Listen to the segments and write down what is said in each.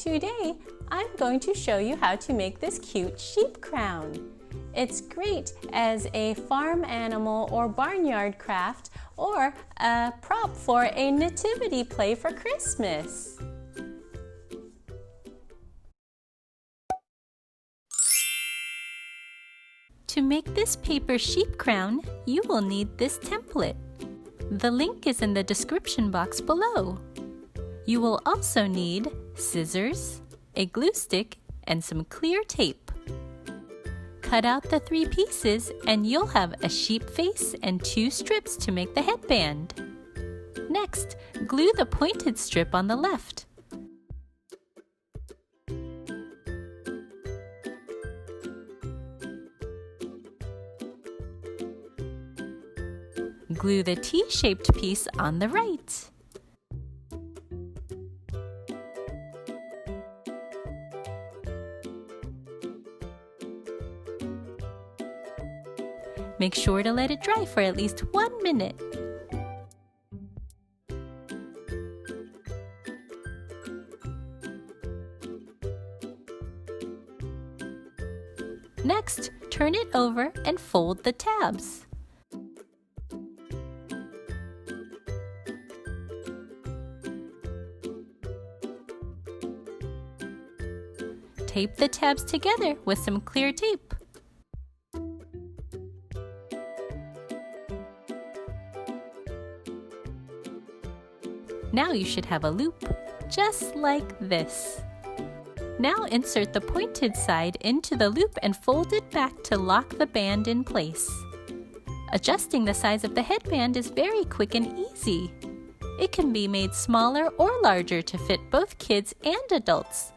Today, I'm going to show you how to make this cute sheep crown. It's great as a farm animal or barnyard craft or a prop for a nativity play for Christmas. To make this paper sheep crown, you will need this template. The link is in the description box below. You will also need scissors, a glue stick, and some clear tape. Cut out the 3 pieces and you'll have a sheep face and 2 strips to make the headband. Next, glue the pointed strip on the left. Glue the T-shaped piece on the right. Make sure to let it dry for at least 1 minute. Next, turn it over and fold the tabs. Tape the tabs together with some clear tape. Now you should have a loop, just like this. Now insert the pointed side into the loop and fold it back to lock the band in place. Adjusting the size of the headband is very quick and easy. It can be made smaller or larger to fit both kids and adults.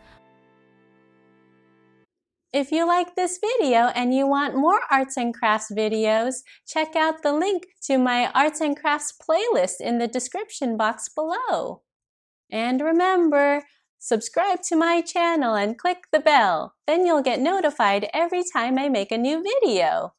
If you like this video and you want more arts and crafts videos, check out the link to my arts and crafts playlist in the description box below. And remember, subscribe to my channel and click the bell. Then you'll get notified every time I make a new video.